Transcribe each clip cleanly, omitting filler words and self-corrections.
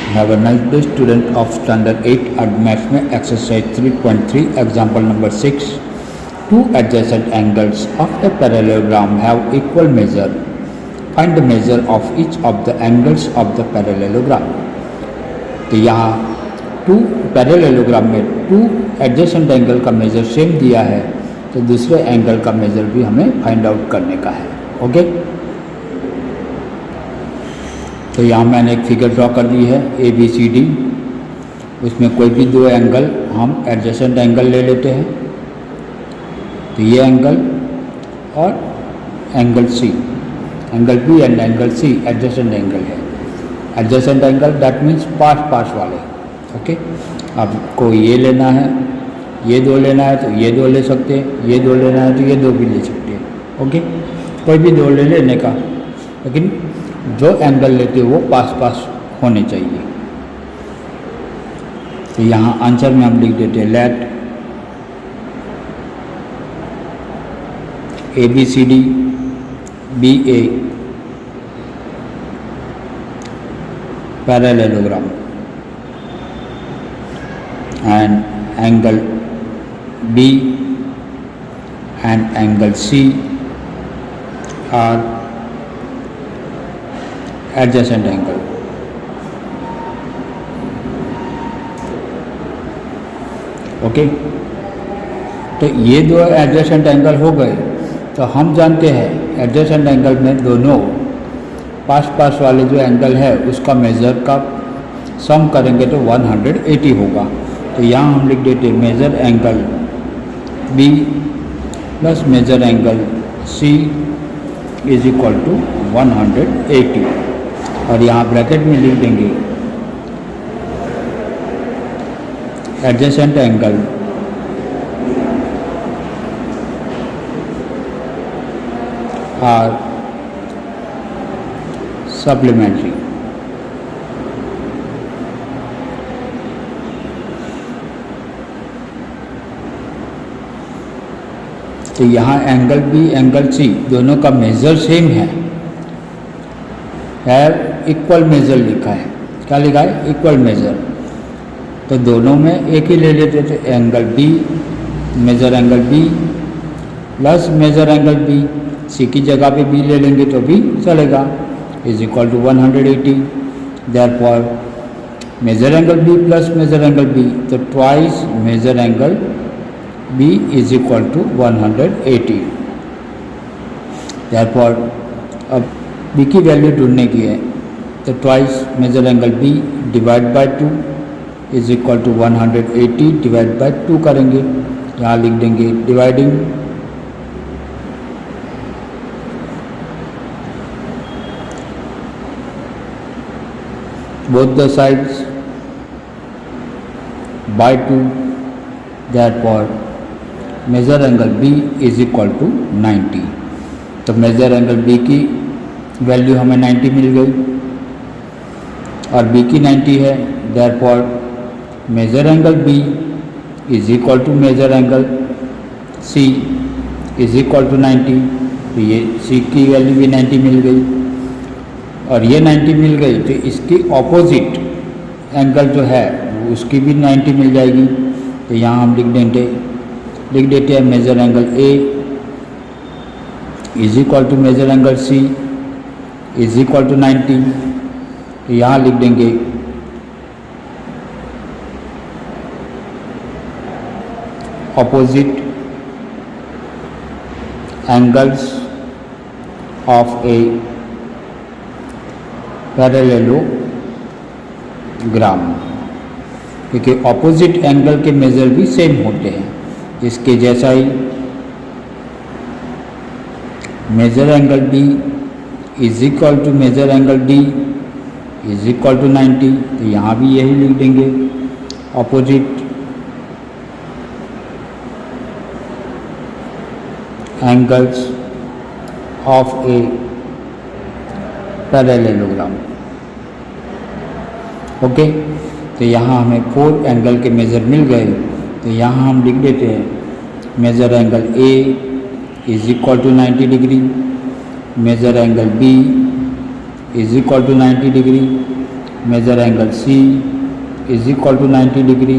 Have a nice day student of standard 8 maths में exercise 3.3 example number 6 two adjacent angles of a parallelogram have equal measure find the measure of each of the angles of the parallelogram. तो यहाँ two parallelogram में two adjacent angle का measure same दिया है, तो दूसरे angle का major भी हमें फाइंड आउट करने का है। ओके, तो यहाँ मैंने एक फिगर ड्रॉ कर दी है ABCD। उसमें कोई भी दो एंगल हम एडजेसेंट एंगल ले लेते हैं। तो ये एंगल और angle C, angle B and angle C adjacent angle है। एडजेसेंट एंगल दैट मीन्स पास वाले। ओके, आपको ये लेना है, ये दो लेना है तो ये दो ले सकते हैं, ये दो लेना है तो ये दो भी ले सकते हैं। ओके, कोई भी दो ले लेने का, लेकिन जो एंगल लेते हो वो पास होने चाहिए। तो यहाँ आंसर में हम लिख देते हैं late ABCD be a parallelogram and angle B and angle C are adjacent angle। Okay, तो ये दो एडजेसेंट एंगल हो गए। तो हम जानते हैं एडजेसेंट एंगल में दोनों पास वाले जो एंगल है उसका मेजर का सम करेंगे तो 180 होगा। तो यहाँ हम लिख देते measure angle B plus measure angle C is equal to 180, और यहाँ ब्रैकेट में लिख देंगे एडजेसेंट एंगल आर सप्लीमेंट्री। तो यहाँ एंगल B एंगल C दोनों का मेजर सेम है, इक्वल मेजर लिखा है। क्या लिखा है? Equal measure. तो दोनों में एक ही ले लेते थे, angle B measure angle B plus measure angle B, C की जगह पे B ले लेंगे तो भी चलेगा, is equal to 180। Therefore measure angle B plus measure angle B, तो twice measure angle B is equal to 180। Therefore अब B की वैल्यू ढूंढने की है, तो twice measure angle B divide by 2 is equal to 180 divide by 2 करेंगे। यहाँ लिख देंगे dividing both the sides by 2, therefore measure angle B is equal to 90। तो मेजर एंगल B की वैल्यू हमें 90 मिल गई और B की 90 है। therefore measure angle B is equal to measure angle C is equal to 90। तो ये C की वैल्यू भी 90 मिल गई और ये 90 मिल गई, तो इसकी ऑपोजिट एंगल जो है उसकी भी 90 मिल जाएगी। तो यहाँ हम लिख देते हैं measure angle A is equal to measure angle C is equal to 90। तो यहाँ लिख देंगे opposite angles of a parallelogram, क्योंकि ऑपोजिट एंगल के मेजर भी सेम होते हैं। इसके जैसा ही measure angle B is equal to measure angle D is equal to 90। तो यहाँ भी यही लिख देंगे opposite angles of a parallelogram. Okay, तो यहाँ हमें 4 एंगल के मेजर मिल गए। तो यहाँ हम लिख देते हैं measure angle A is equal to 90 degree, measure angle B is equal to 90 degree measure angle C is equal to 90 degree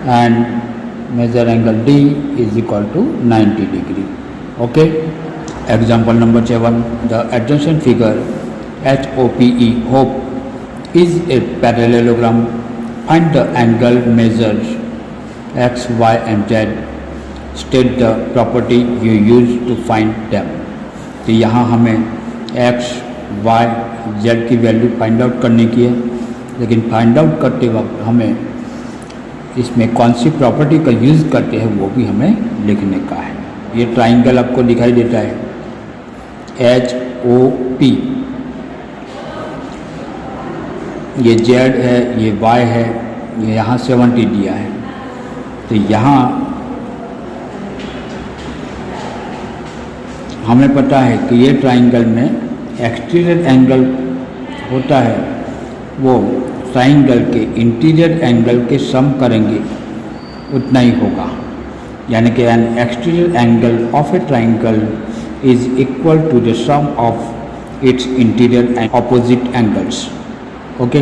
and measure angle D is equal to 90 degree. Okay. Example number 7. The adjacent figure HOPE hope is a parallelogram. Find the angle measures X, Y and Z. State the property you use to find them. तो यहाँ हमें X, Y, Z की value find out करने की है, लेकिन find out करते वक्त हमें इसमें कौन सी प्रॉपर्टी का यूज़ करते हैं वो भी हमें लिखने का है. ये ट्राइंगल आपको दिखाई देता है HOP. ये Z है, ये Y है, ये यहाँ 70 दिया है. तो यहाँ हमें पता है कि ये ट्राइंगल में एक्सटीरियर एंगल होता है, वो ट्राइंगल के इंटीरियर एंगल के सम करेंगे उतना ही होगा. यानी कि an exterior angle of a triangle is equal to the sum of its interior and opposite angles. Okay.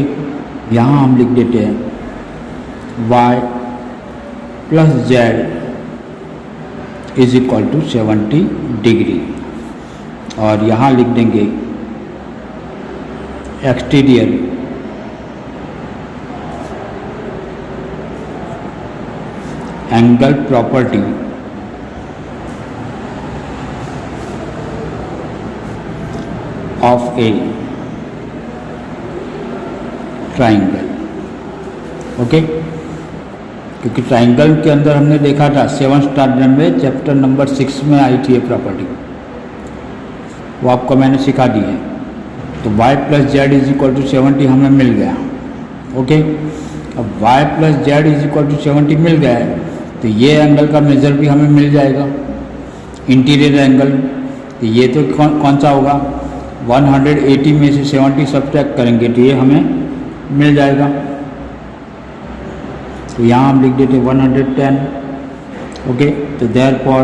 यहाँ हम लिख देते हैं y plus Z is equal to 70 degree और यहाँ लिख देंगे exterior angle property of a triangle. Okay. क्योंकि ट्राइंगल के अंदर हमने देखा था 7th स्टैंडर्ड में चैप्टर नंबर 6 में आई थी ये प्रॉपर्टी, वो आपको मैंने सिखा दी है. तो y plus z is equal to 70 हमें मिल गया. ओके. अब y plus z is equal to 70 मिल गया है तो ये एंगल का मेजर भी हमें मिल जाएगा, इंटीरियर एंगल. तो ये तो कौन सा होगा, 180 में से 70 सब्ट्रैक्ट करेंगे तो ये हमें मिल जाएगा. तो यहाँ हम लिख देते 110. ओके. तो therefore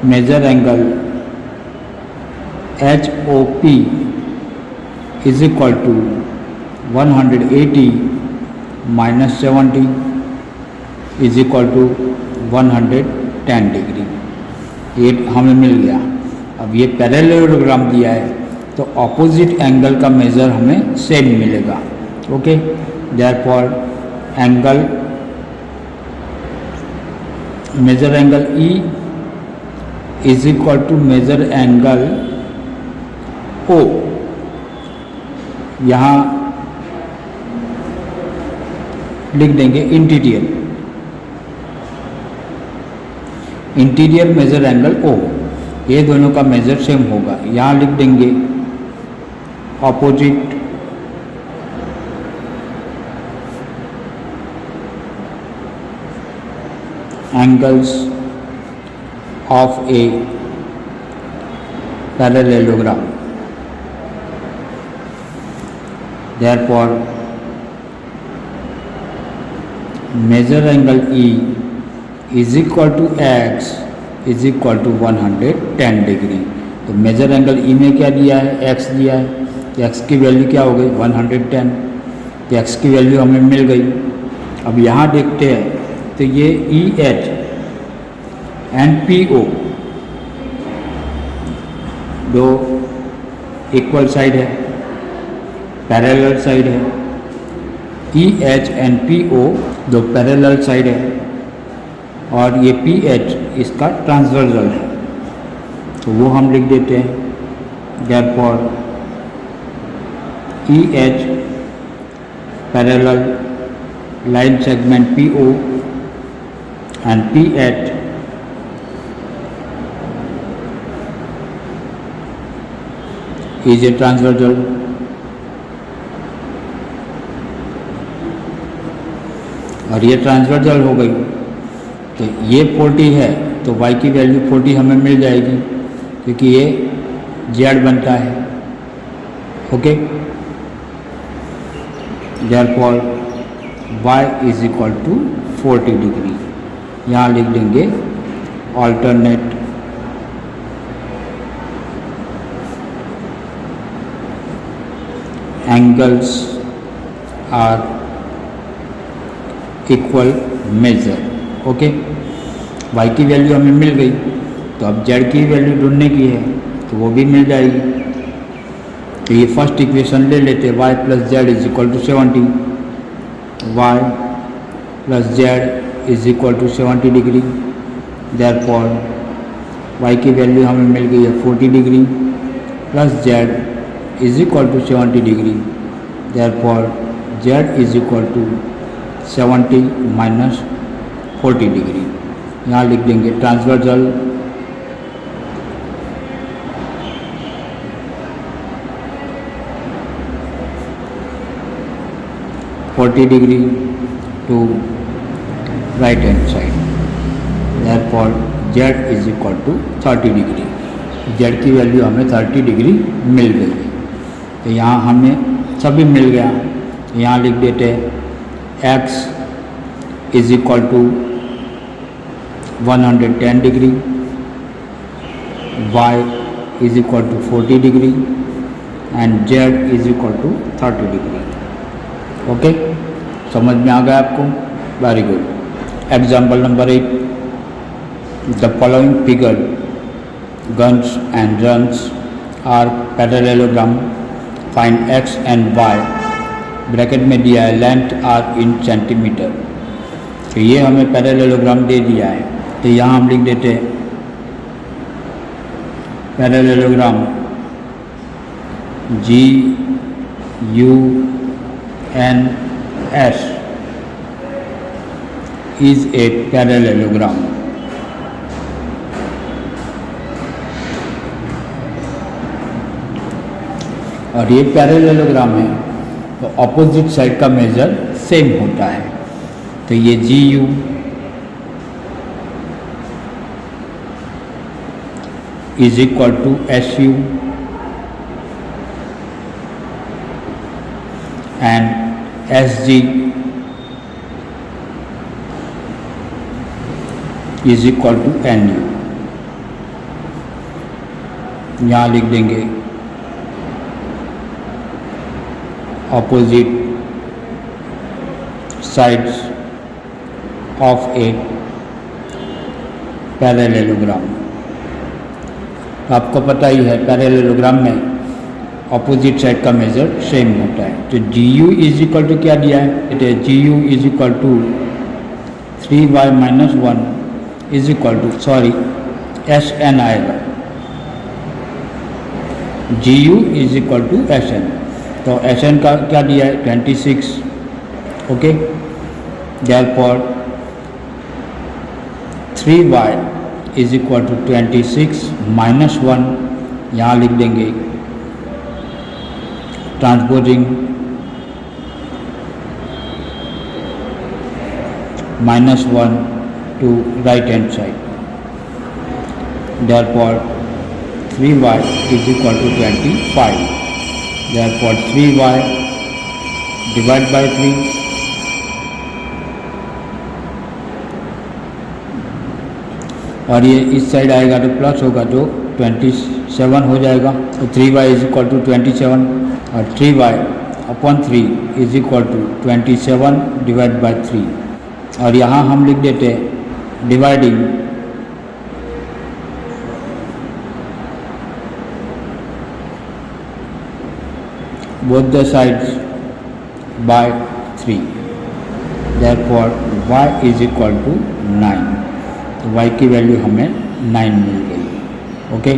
measure angle HOP is equal to 180 minus 70 is equal to 110 degree. ये हमें मिल गया. अब ये पैरेललोग्राम दिया है तो ऑपोजिट एंगल का मेजर हमें सेम मिलेगा. Okay. Therefore, angle measure angle E is equal to measure angle O. यहाँ लिख देंगे इंटीरियर मेजर एंगल O. ये दोनों का मेजर सेम होगा. यहाँ लिख देंगे opposite angles of a parallelogram. Therefore, measure angle E is equal to X is equal to 110 degree. तो मेजर एंगल E में क्या दिया है, X दिया है. तो X की वैल्यू क्या हो गई 110. तो X की वैल्यू हमें मिल गई. अब यहाँ देखते हैं तो ये EH एंड PO दो इक्वल साइड है, पैरेलल साइड है. EH एंड PO दो पैरेलल साइड है और ये PH इसका ट्रांसवर्सल है. तो वो हम लिख देते हैं. Therefore EH parallel line segment PO and PH is a transversal. और ये ट्रांसवर्सल हो गई तो ये 40 है तो y की वैल्यू 40 हमें मिल जाएगी क्योंकि ये z बनता है. Okay. Therefore y is equal to 40 degree. यहाँ लिख देंगे alternate angles are equal measure. Okay, y की वैल्यू हमें मिल गई, तो अब z की वैल्यू ढूंढने की है, तो वो भी मिल जाएगी। तो ये फर्स्ट इक्वेशन ले लेते हैं, y plus z is equal to 70, y plus z is equal to 70 degree. Therefore y की वैल्यू हमें मिल गई है 40 degree plus z is equal to 70 degree. Therefore z is equal to 70 minus 40 degree. यहाँ लिख देंगे transversal forty degree to right hand side. Therefore z is equal to 30 degree. z की value हमें 30 डिग्री मिल गई। तो यहाँ हमें सभी मिल गया। यहाँ लिख देते हैं x is equal to 110 degree, y is equal to 40 degree and z is equal to 30 degree. Okay, समझ में आ गया आपको? Very good. Example number 8, the following figure guns and runs are parallelogram, find x and y, bracket में दिया है length are in centimetre. तो ये हमें पैरेललोग्राम दे दिया है, तो यहाँ हम लिख देते हैं parallelogram GUNS is a parallelogram. और ये पैरेललोग्राम है तो अपोजिट साइड का मेजर सेम होता है। तो ये GU is equal to SU and SG is equal to NU। यहाँ लिख देंगे opposite sides of a parallelogram। आपको पता ही है पैरेललोग्राम में अपोजिट साइड का मेजर सेम होता है। तो GU इज इक्वल टू क्या दिया है? GU is equal to 3y minus 1 is equal to SN आएगा। GU is equal to SN। तो SN का क्या दिया है? 26। Okay, therefore 3y is equal to 26 minus 1, यहाँ लिख देंगे transposing -1 to right hand side. Therefore 3y is equal to 25। Therefore 3y divided by 3 और ये इस साइड आएगा तो प्लस होगा तो 27 हो जाएगा। तो 3y इज इक्वल टू 27 और 3y upon 3 is equal to 27 divide by 3। और यहाँ हम लिख देते हैं dividing both the sides by 3। therefore y is equal to 9। तो y की वैल्यू हमें 9 मिल गई। ओके,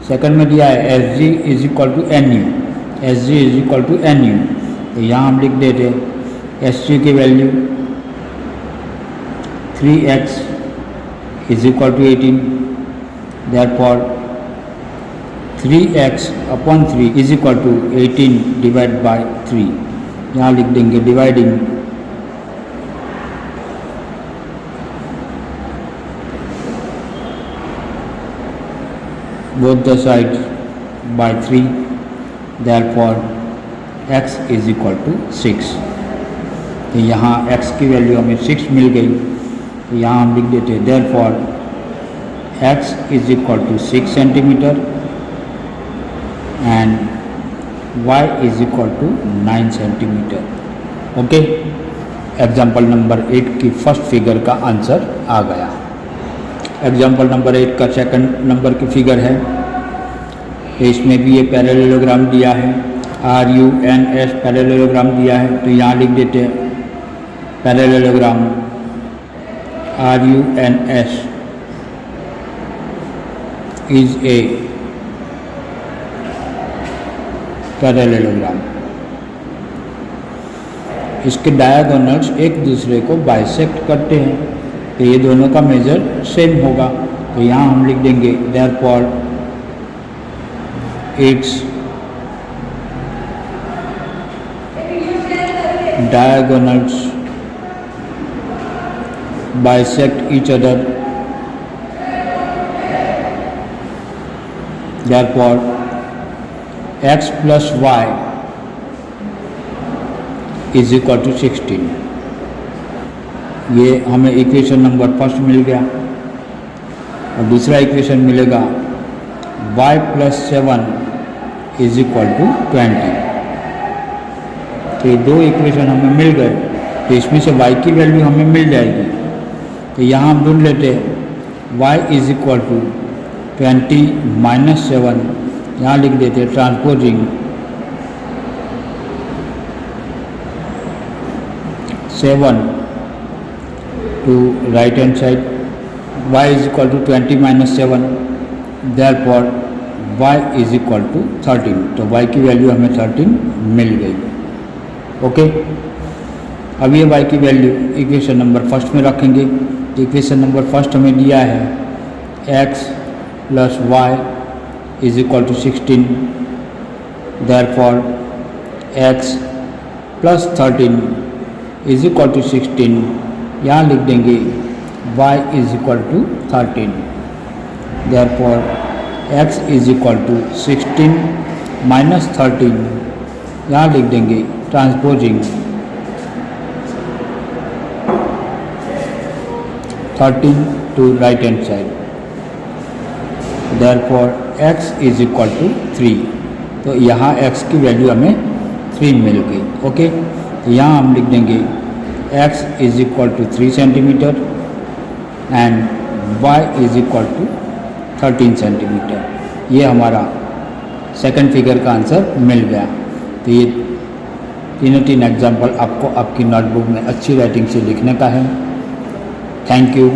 सेकंड में दिया है SG is equal to NU। SG is equal to NU, तो यहाँ हम लिख देते SG की value 3x is equal to 18। therefore 3x upon 3 is equal to 18 divide by 3। यहाँ लिख देंगे dividing both the sides by 3। Therefore x is equal to 6। तो यहाँ x की वैल्यू हमें 6 मिल गई, तो यहाँ हम लिख देते हैं therefore x is equal to 6 centimetre and y is equal to 9 centimetre. Okay, example number 8 की फर्स्ट फिगर का आंसर आ गया। एग्जाम्पल नंबर 8 का सेकंड नंबर की फिगर है, इसमें भी ये पैरेललोग्राम दिया है, RUNS पैरेललोग्राम दिया है, तो यहाँ लिख देते हैं parallelogram RUNS is a parallelogram. इसके डायगोनल्स एक दूसरे को बाइसेक्ट करते हैं, तो ये दोनों का मेजर सेम होगा, तो यहाँ हम लिख देंगे therefore it's diagonals bisect each other, therefore x plus y is equal to 16। ये हमें इक्वेशन नंबर फर्स्ट मिल गया, और दूसरा इक्वेशन मिलेगा y plus 7 is equal to 20। तो ये दो इक्वेशन हमें मिल गए, तो इसमें से y की वैल्यू हमें मिल जाएगी। तो यहाँ हम ढूंढ लेते हैं y is equal to 20 minus 7, यहाँ लिख देते हैं transposing 7 to right hand side, y is equal to 20 minus 7, therefore y is equal to 13। तो y की वैल्यू हमें 13 मिल गई। ओके, अब ये y की वैल्यू इक्वेशन नंबर फर्स्ट में रखेंगे। इक्वेशन नंबर फर्स्ट हमें दिया है x plus y is equal to 16, therefore x plus 13 is equal to 16, यहाँ लिख देंगे y is equal to 13, therefore x is equal to 16 minus 13, यहाँ लिख देंगे transposing 13 to right hand side, therefore x is equal to 3। तो यहाँ x की value हमें 3 मिल गई। ओके, तो यहाँ हम लिख देंगे x is equal to 3 centimetre and y is equal to 13 centimetre. ये हमारा सेकंड फिगर का आंसर मिल गया। तो ये तीन एग्जाम्पल आपको आपकी नोटबुक में अच्छी राइटिंग से लिखने का है। Thank you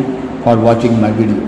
for watching my video.